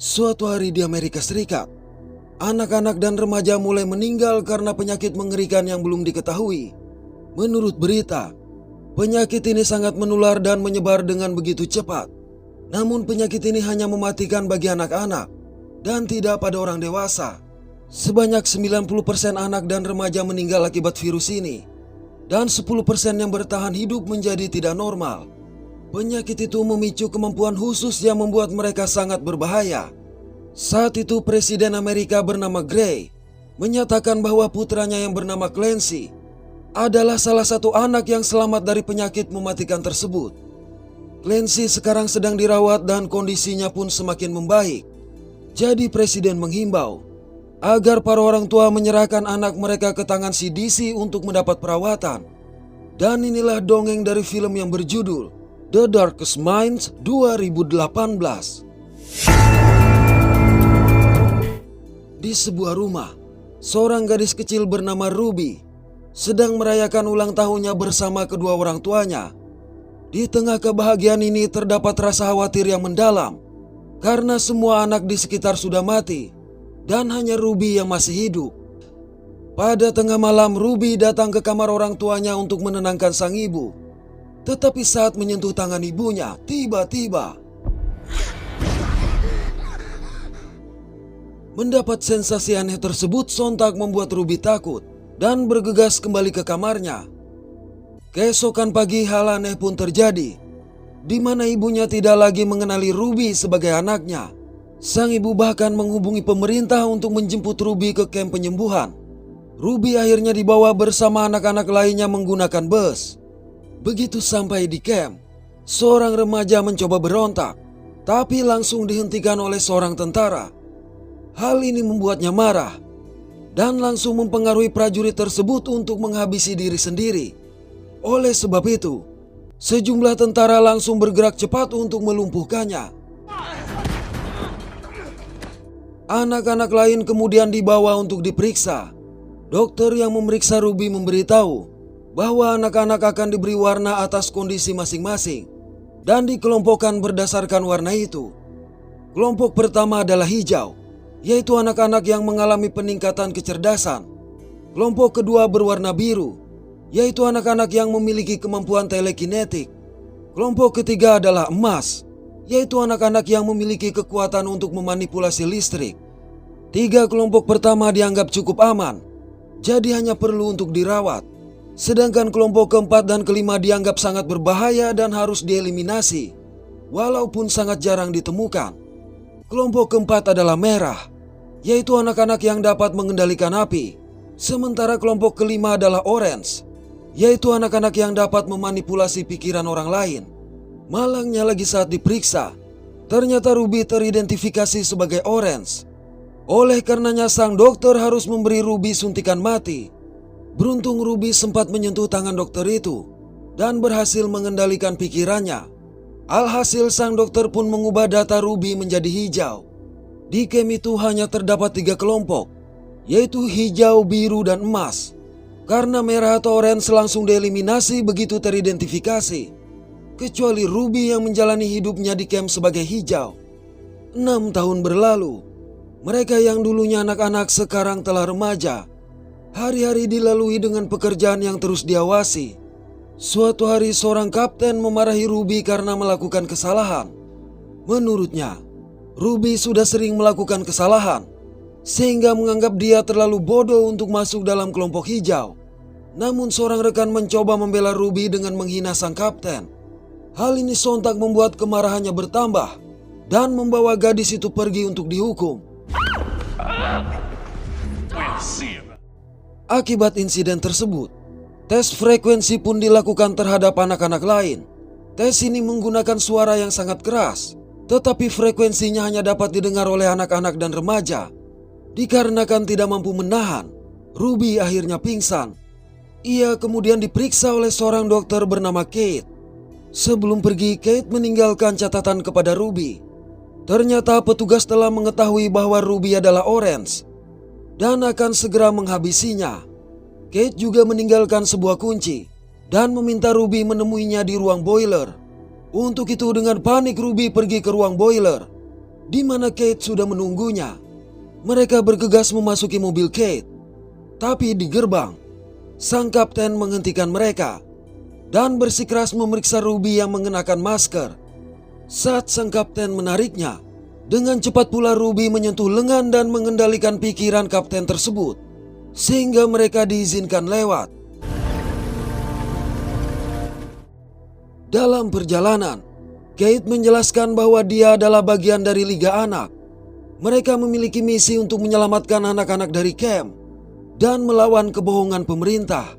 Suatu hari di Amerika Serikat, anak-anak dan remaja mulai meninggal karena penyakit mengerikan yang belum diketahui. Menurut berita, penyakit ini sangat menular dan menyebar dengan begitu cepat. Namun penyakit ini hanya mematikan bagi anak-anak dan tidak pada orang dewasa. Sebanyak 90% anak dan remaja meninggal akibat virus ini, dan 10% yang bertahan hidup menjadi tidak normal. Penyakit itu memicu kemampuan khusus yang membuat mereka sangat berbahaya. Saat itu Presiden Amerika bernama Gray menyatakan bahwa putranya yang bernama Clancy adalah salah satu anak yang selamat dari penyakit mematikan tersebut. Clancy sekarang sedang dirawat dan kondisinya pun semakin membaik. Jadi Presiden menghimbau agar para orang tua menyerahkan anak mereka ke tangan CDC untuk mendapat perawatan. Dan inilah dongeng dari film yang berjudul The Darkest Minds 2018. Di sebuah rumah, seorang gadis kecil bernama Ruby sedang merayakan ulang tahunnya bersama kedua orang tuanya. Di tengah kebahagiaan ini terdapat rasa khawatir yang mendalam karena semua anak di sekitar sudah mati dan hanya Ruby yang masih hidup. Pada tengah malam, Ruby datang ke kamar orang tuanya untuk menenangkan sang ibu. Tetapi saat menyentuh tangan ibunya, tiba-tiba mendapat sensasi aneh tersebut sontak membuat Ruby takut dan bergegas kembali ke kamarnya. Keesokan pagi hal aneh pun terjadi, di mana ibunya tidak lagi mengenali Ruby sebagai anaknya. Sang ibu bahkan menghubungi pemerintah untuk menjemput Ruby ke kamp penyembuhan. Ruby akhirnya dibawa bersama anak-anak lainnya menggunakan bus. Begitu sampai di kamp, seorang remaja mencoba berontak, tapi langsung dihentikan oleh seorang tentara. Hal ini membuatnya marah dan langsung mempengaruhi prajurit tersebut untuk menghabisi diri sendiri. Oleh sebab itu, sejumlah tentara langsung bergerak cepat untuk melumpuhkannya. Anak-anak lain kemudian dibawa untuk diperiksa. Dokter yang memeriksa Ruby memberitahu bahwa anak-anak akan diberi warna atas kondisi masing-masing dan dikelompokkan berdasarkan warna itu. Kelompok pertama adalah hijau, yaitu anak-anak yang mengalami peningkatan kecerdasan. Kelompok kedua berwarna biru, yaitu anak-anak yang memiliki kemampuan telekinetik. Kelompok ketiga adalah emas, yaitu anak-anak yang memiliki kekuatan untuk memanipulasi listrik. 3 kelompok pertama dianggap cukup aman, jadi hanya perlu untuk dirawat. Sedangkan kelompok keempat dan kelima dianggap sangat berbahaya dan harus dieliminasi, walaupun sangat jarang ditemukan. Kelompok keempat adalah merah, yaitu anak-anak yang dapat mengendalikan api. Sementara kelompok kelima adalah orange, yaitu anak-anak yang dapat memanipulasi pikiran orang lain. Malangnya lagi saat diperiksa, ternyata Ruby teridentifikasi sebagai orange. Oleh karenanya sang dokter harus memberi Ruby suntikan mati. Beruntung Ruby sempat menyentuh tangan dokter itu dan berhasil mengendalikan pikirannya. Alhasil sang dokter pun mengubah data Ruby menjadi hijau. Di camp itu hanya terdapat 3 kelompok, yaitu hijau, biru, dan emas. Karena merah atau orange langsung dieliminasi begitu teridentifikasi, kecuali Ruby yang menjalani hidupnya di camp sebagai hijau. 6 tahun berlalu, mereka yang dulunya anak-anak sekarang telah remaja. Hari-hari dilalui dengan pekerjaan yang terus diawasi. Suatu hari seorang kapten memarahi Ruby karena melakukan kesalahan. Menurutnya, Ruby sudah sering melakukan kesalahan, sehingga menganggap dia terlalu bodoh untuk masuk dalam kelompok hijau. Namun seorang rekan mencoba membela Ruby dengan menghina sang kapten. Hal ini sontak membuat kemarahannya bertambah dan membawa gadis itu pergi untuk dihukum. Akibat insiden tersebut, tes frekuensi pun dilakukan terhadap anak-anak lain. Tes ini menggunakan suara yang sangat keras, tetapi frekuensinya hanya dapat didengar oleh anak-anak dan remaja. Dikarenakan tidak mampu menahan, Ruby akhirnya pingsan. Ia kemudian diperiksa oleh seorang dokter bernama Kate. Sebelum pergi, Kate meninggalkan catatan kepada Ruby. Ternyata petugas telah mengetahui bahwa Ruby adalah orange dan akan segera menghabisinya. Kate juga meninggalkan sebuah kunci dan meminta Ruby menemuinya di ruang boiler. Untuk itu dengan panik Ruby pergi ke ruang boiler. di mana Kate sudah menunggunya. Mereka bergegas memasuki mobil Kate. Tapi di gerbang, sang kapten menghentikan mereka dan bersikeras memeriksa Ruby yang mengenakan masker. Saat sang kapten menariknya, dengan cepat pula Ruby menyentuh lengan dan mengendalikan pikiran kapten tersebut, sehingga mereka diizinkan lewat. Dalam perjalanan, Kate menjelaskan bahwa dia adalah bagian dari Liga Anak. Mereka memiliki misi untuk menyelamatkan anak-anak dari camp dan melawan kebohongan pemerintah.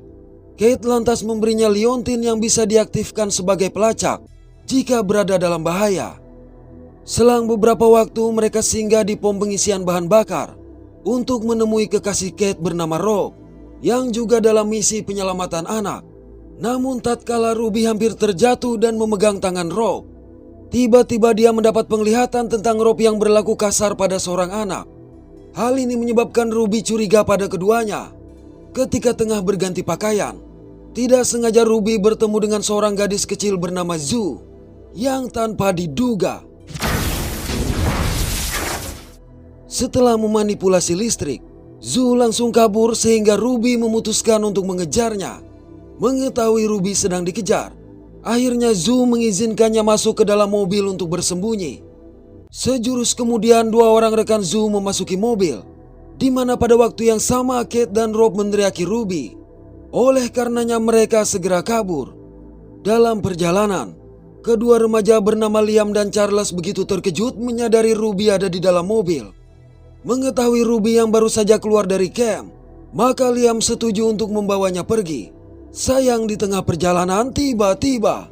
Kate lantas memberinya liontin yang bisa diaktifkan sebagai pelacak jika berada dalam bahaya. Selang beberapa waktu mereka singgah di pom pengisian bahan bakar untuk menemui kekasih Kate bernama Rob yang juga dalam misi penyelamatan anak. Namun tatkala Ruby hampir terjatuh dan memegang tangan Rob, tiba-tiba dia mendapat penglihatan tentang Rob yang berlaku kasar pada seorang anak. Hal ini menyebabkan Ruby curiga pada keduanya. Ketika tengah berganti pakaian, tidak sengaja Ruby bertemu dengan seorang gadis kecil bernama Zhu yang tanpa diduga, setelah memanipulasi listrik, Zhu langsung kabur sehingga Ruby memutuskan untuk mengejarnya. Mengetahui Ruby sedang dikejar, akhirnya Zhu mengizinkannya masuk ke dalam mobil untuk bersembunyi. Sejurus kemudian dua orang rekan Zhu memasuki mobil, di mana pada waktu yang sama Kate dan Rob meneriaki Ruby. Oleh karenanya mereka segera kabur. Dalam perjalanan, kedua remaja bernama Liam dan Charles begitu terkejut menyadari Ruby ada di dalam mobil. Mengetahui Ruby yang baru saja keluar dari camp, maka Liam setuju untuk membawanya pergi. Sayang di tengah perjalanan tiba-tiba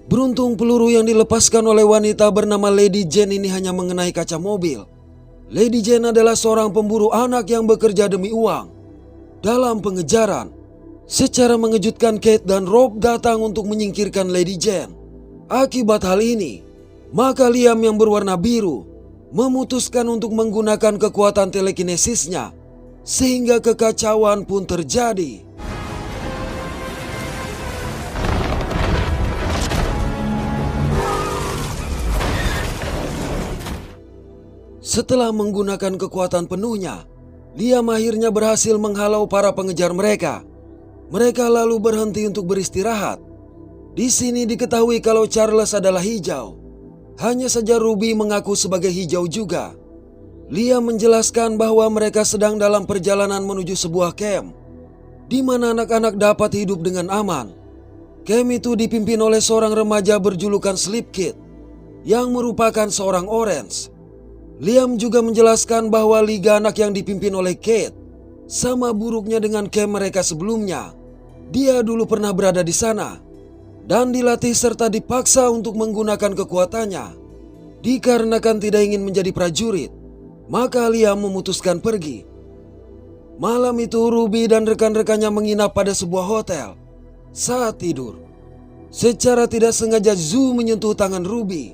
beruntung peluru yang dilepaskan oleh wanita bernama Lady Jane ini hanya mengenai kaca mobil. Lady Jane adalah seorang pemburu anak yang bekerja demi uang. Dalam pengejaran, secara mengejutkan Kate dan Rob datang untuk menyingkirkan Lady Jane. Akibat hal ini, maka Liam yang berwarna biru memutuskan untuk menggunakan kekuatan telekinesisnya, sehingga kekacauan pun terjadi. Setelah menggunakan kekuatan penuhnya, Liam akhirnya berhasil menghalau para pengejar mereka. Mereka lalu berhenti untuk beristirahat. Di sini diketahui kalau Charles adalah hijau. Hanya saja Ruby mengaku sebagai hijau juga. Liam menjelaskan bahwa mereka sedang dalam perjalanan menuju sebuah camp, di mana anak-anak dapat hidup dengan aman. Camp itu dipimpin oleh seorang remaja berjulukan Sleep Kid, yang merupakan seorang orange. Liam juga menjelaskan bahwa Liga Anak yang dipimpin oleh Kate sama buruknya dengan camp mereka sebelumnya. Dia dulu pernah berada di sana dan dilatih serta dipaksa untuk menggunakan kekuatannya. Dikarenakan tidak ingin menjadi prajurit, maka Liam memutuskan pergi. Malam itu Ruby dan rekan-rekannya menginap pada sebuah hotel. Saat tidur, secara tidak sengaja Zhu menyentuh tangan Ruby.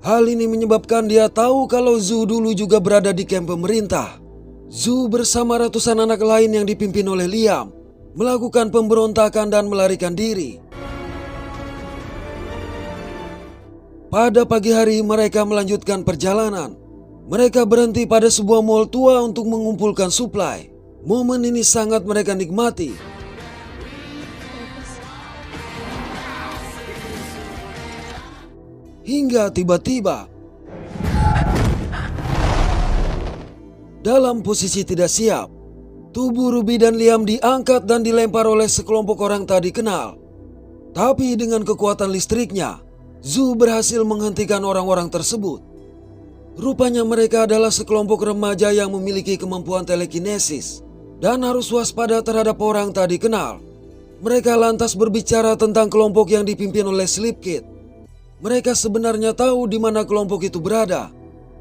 Hal ini menyebabkan dia tahu kalau Zhu dulu juga berada di kamp pemerintah. Zhu bersama ratusan anak lain yang dipimpin oleh Liam melakukan pemberontakan dan melarikan diri. Pada pagi hari mereka melanjutkan perjalanan. Mereka berhenti pada sebuah mall tua untuk mengumpulkan suplai. Momen ini sangat mereka nikmati. Hingga tiba-tiba, dalam posisi tidak siap, tubuh Ruby dan Liam diangkat dan dilempar oleh sekelompok orang tak dikenal. Tapi dengan kekuatan listriknya, Zhu berhasil menghentikan orang-orang tersebut. Rupanya mereka adalah sekelompok remaja yang memiliki kemampuan telekinesis dan harus waspada terhadap orang tak dikenal. Mereka lantas berbicara tentang kelompok yang dipimpin oleh Sleep Kid. Mereka sebenarnya tahu di mana kelompok itu berada,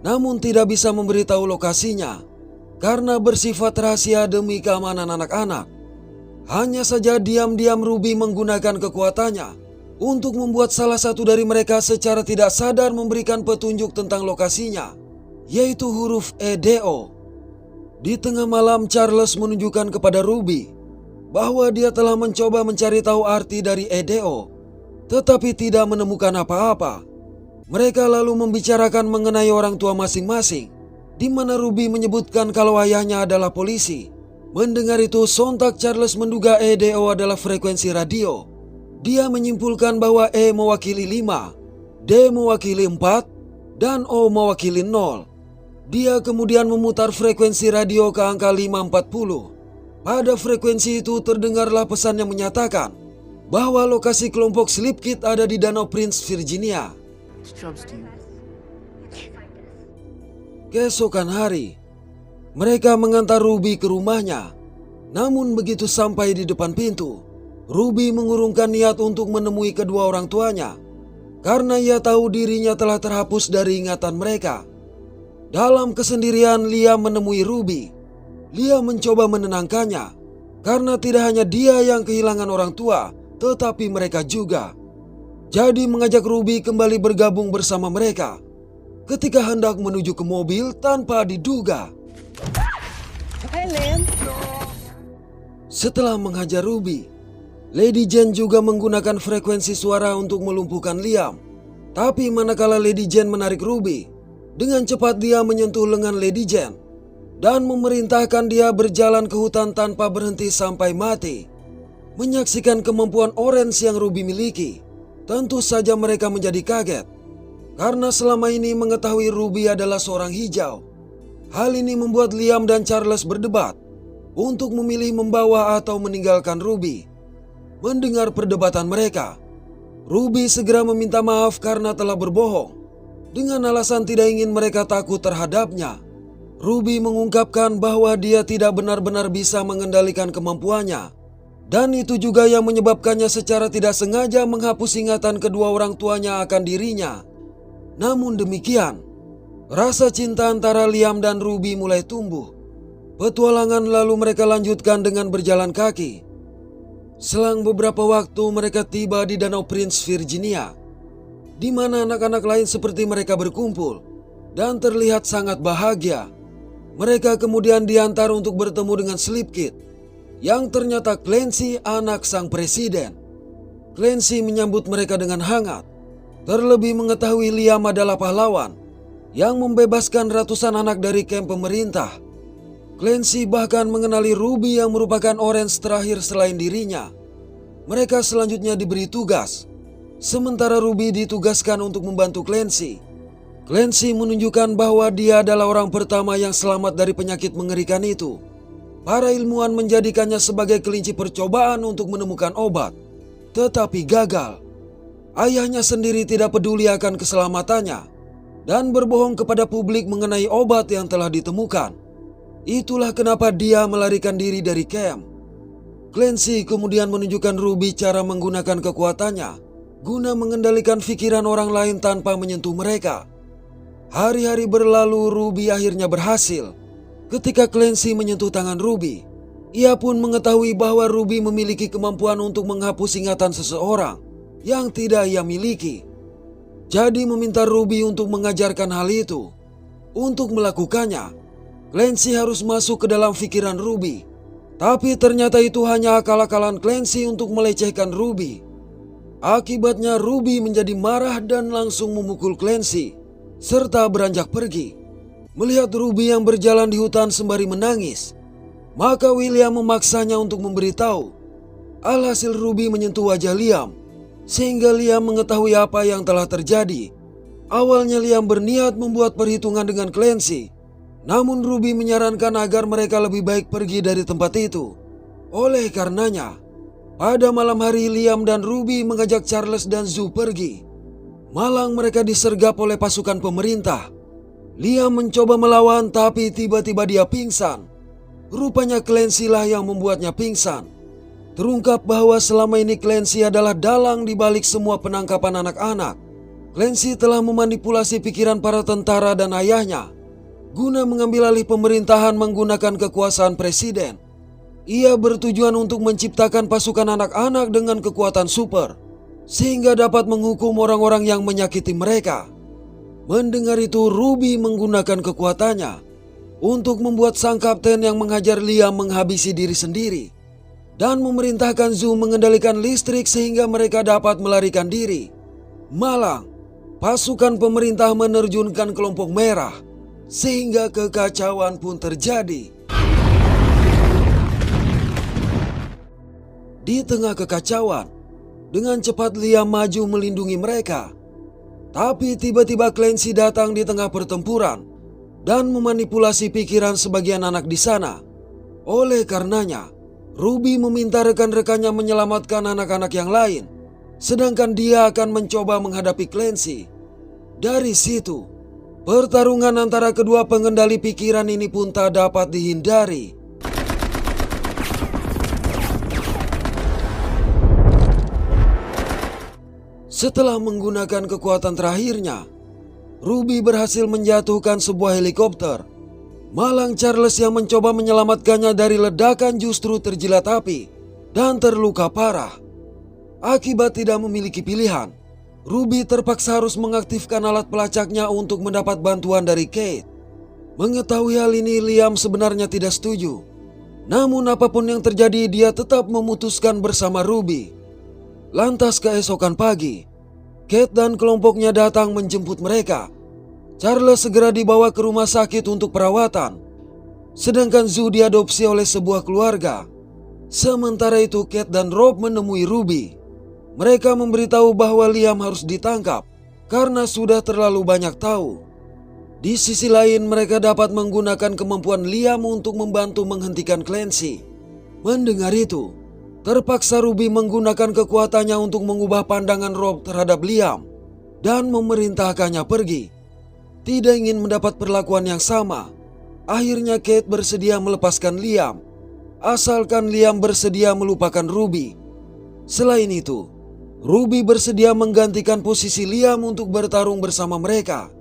namun tidak bisa memberitahu lokasinya karena bersifat rahasia demi keamanan anak-anak. Hanya saja diam-diam Ruby menggunakan kekuatannya untuk membuat salah satu dari mereka secara tidak sadar memberikan petunjuk tentang lokasinya, yaitu huruf EDO. Di tengah malam Charles menunjukkan kepada Ruby bahwa dia telah mencoba mencari tahu arti dari EDO, tetapi tidak menemukan apa-apa. Mereka lalu membicarakan mengenai orang tua masing-masing, di mana Ruby menyebutkan kalau ayahnya adalah polisi. Mendengar itu, sontak Charles menduga EDO adalah frekuensi radio. Dia menyimpulkan bahwa E mewakili 5, D mewakili 4, dan O mewakili 0. Dia kemudian memutar frekuensi radio ke angka 540. Pada frekuensi itu terdengarlah pesan yang menyatakan bahwa lokasi kelompok Sleep Kid ada di Danau Prince, Virginia. Keesokan hari, mereka mengantar Ruby ke rumahnya. Namun begitu sampai di depan pintu, Ruby mengurungkan niat untuk menemui kedua orang tuanya karena ia tahu dirinya telah terhapus dari ingatan mereka. Dalam kesendirian, Liam menemui Ruby. Liam mencoba menenangkannya karena tidak hanya dia yang kehilangan orang tua, tetapi mereka juga. Jadi mengajak Ruby kembali bergabung bersama mereka. Ketika hendak menuju ke mobil tanpa diduga, Hey, Liam. setelah menghajar Ruby, Lady Jane juga menggunakan frekuensi suara untuk melumpuhkan Liam. Tapi manakala Lady Jane menarik Ruby, dengan cepat dia menyentuh lengan Lady Jane dan memerintahkan dia berjalan ke hutan tanpa berhenti sampai mati. Menyaksikan kemampuan Orange yang Ruby miliki, tentu saja mereka menjadi kaget karena selama ini mengetahui Ruby adalah seorang hijau. Hal ini membuat Liam dan Charles berdebat untuk memilih membawa atau meninggalkan Ruby. Mendengar perdebatan mereka, Ruby segera meminta maaf karena telah berbohong dengan alasan tidak ingin mereka takut terhadapnya. Ruby mengungkapkan bahwa dia tidak benar-benar bisa mengendalikan kemampuannya, dan itu juga yang menyebabkannya secara tidak sengaja menghapus ingatan kedua orang tuanya akan dirinya. Namun demikian, rasa cinta antara Liam dan Ruby mulai tumbuh. Petualangan lalu mereka lanjutkan dengan berjalan kaki. Selang beberapa waktu mereka tiba di Danau Prince, Virginia, di mana anak-anak lain seperti mereka berkumpul dan terlihat sangat bahagia. Mereka kemudian diantar untuk bertemu dengan Sleep Kid, yang ternyata Clancy, anak sang presiden. Clancy menyambut mereka dengan hangat, terlebih mengetahui Liam adalah pahlawan yang membebaskan ratusan anak dari kamp pemerintah. Clancy bahkan mengenali Ruby yang merupakan Orange terakhir selain dirinya. Mereka selanjutnya diberi tugas, sementara Ruby ditugaskan untuk membantu Clancy. Clancy menunjukkan bahwa dia adalah orang pertama yang selamat dari penyakit mengerikan itu. Para ilmuwan menjadikannya sebagai kelinci percobaan untuk menemukan obat, tetapi gagal. Ayahnya sendiri tidak peduli akan keselamatannya dan berbohong kepada publik mengenai obat yang telah ditemukan. Itulah kenapa dia melarikan diri dari camp. Clancy kemudian menunjukkan Ruby cara menggunakan kekuatannya guna mengendalikan pikiran orang lain tanpa menyentuh mereka. Hari-hari berlalu, Ruby akhirnya berhasil. Ketika Clancy menyentuh tangan Ruby, ia pun mengetahui bahwa Ruby memiliki kemampuan untuk menghapus ingatan seseorang yang tidak ia miliki. Jadi meminta Ruby untuk mengajarkan hal itu. Untuk melakukannya, Clancy harus masuk ke dalam pikiran Ruby. Tapi ternyata itu hanya akal-akalan Clancy untuk melecehkan Ruby. Akibatnya Ruby menjadi marah dan langsung memukul Clancy serta beranjak pergi. Melihat Ruby yang berjalan di hutan sembari menangis, maka William memaksanya untuk memberitahu. Alhasil Ruby menyentuh wajah Liam, sehingga Liam mengetahui apa yang telah terjadi. Awalnya Liam berniat membuat perhitungan dengan Clancy, namun Ruby menyarankan agar mereka lebih baik pergi dari tempat itu. Oleh karenanya, pada malam hari Liam dan Ruby mengajak Charles dan Zoo pergi. Malang mereka disergap oleh pasukan pemerintah. Liam mencoba melawan tapi tiba-tiba dia pingsan. Rupanya Clancy lah yang membuatnya pingsan. Terungkap bahwa selama ini Clancy adalah dalang di balik semua penangkapan anak-anak. Clancy telah memanipulasi pikiran para tentara dan ayahnya guna mengambil alih pemerintahan menggunakan kekuasaan presiden. Ia bertujuan untuk menciptakan pasukan anak-anak dengan kekuatan super, sehingga dapat menghukum orang-orang yang menyakiti mereka. Mendengar itu, Ruby menggunakan kekuatannya untuk membuat sang kapten yang menghajar Liam menghabisi diri sendiri dan memerintahkan Zoo mengendalikan listrik sehingga mereka dapat melarikan diri. Malang, pasukan pemerintah menerjunkan kelompok merah, sehingga kekacauan pun terjadi. Di tengah kekacauan, dengan cepat Liam maju melindungi mereka. Tapi tiba-tiba Clancy datang di tengah pertempuran dan memanipulasi pikiran sebagian anak di sana. Oleh karenanya, Ruby meminta rekan-rekannya menyelamatkan anak-anak yang lain, sedangkan dia akan mencoba menghadapi Clancy. Dari situ, pertarungan antara kedua pengendali pikiran ini pun tak dapat dihindari. Setelah menggunakan kekuatan terakhirnya, Ruby berhasil menjatuhkan sebuah helikopter. Malang Charles yang mencoba menyelamatkannya dari ledakan justru terjilat api dan terluka parah. Akibat tidak memiliki pilihan, Ruby terpaksa harus mengaktifkan alat pelacaknya untuk mendapat bantuan dari Kate. Mengetahui hal ini, Liam sebenarnya tidak setuju. Namun apapun yang terjadi, dia tetap memutuskan bersama Ruby. Lantas keesokan pagi, Kate dan kelompoknya datang menjemput mereka. Charles segera dibawa ke rumah sakit untuk perawatan, sedangkan Zoo diadopsi oleh sebuah keluarga. Sementara itu Kate dan Rob menemui Ruby. Mereka memberitahu bahwa Liam harus ditangkap karena sudah terlalu banyak tahu. Di sisi lain, mereka dapat menggunakan kemampuan Liam untuk membantu menghentikan Clancy. Mendengar itu, terpaksa Ruby menggunakan kekuatannya untuk mengubah pandangan Rob terhadap Liam dan memerintahkannya pergi. Tidak ingin mendapat perlakuan yang sama, akhirnya Kate bersedia melepaskan Liam, asalkan Liam bersedia melupakan Ruby. Selain itu, Ruby bersedia menggantikan posisi Liam untuk bertarung bersama mereka.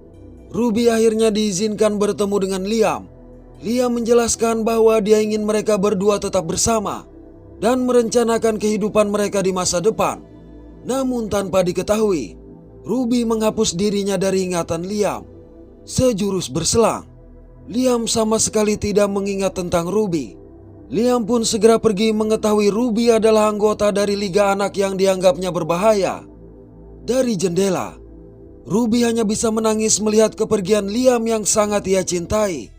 Ruby akhirnya diizinkan bertemu dengan Liam. Liam menjelaskan bahwa dia ingin mereka berdua tetap bersama dan merencanakan kehidupan mereka di masa depan. Namun tanpa diketahui, Ruby menghapus dirinya dari ingatan Liam. Sejurus berselang, Liam sama sekali tidak mengingat tentang Ruby. Liam pun segera pergi mengetahui Ruby adalah anggota dari Liga Anak yang dianggapnya berbahaya. Dari jendela, Ruby hanya bisa menangis melihat kepergian Liam yang sangat ia cintai.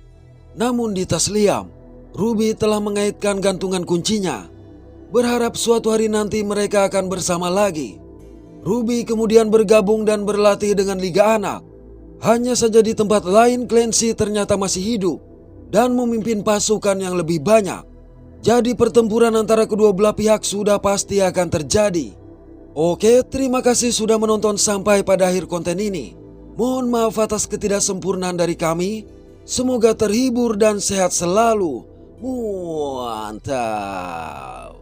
Namun di tas Liam, Ruby telah mengaitkan gantungan kuncinya, berharap suatu hari nanti mereka akan bersama lagi. Ruby kemudian bergabung dan berlatih dengan Liga Anak. Hanya saja di tempat lain Clancy ternyata masih hidup dan memimpin pasukan yang lebih banyak. Jadi pertempuran antara kedua belah pihak sudah pasti akan terjadi. Oke, terima kasih sudah menonton sampai pada akhir konten ini. Mohon maaf atas ketidaksempurnaan dari kami. Semoga terhibur dan sehat selalu. Mantap.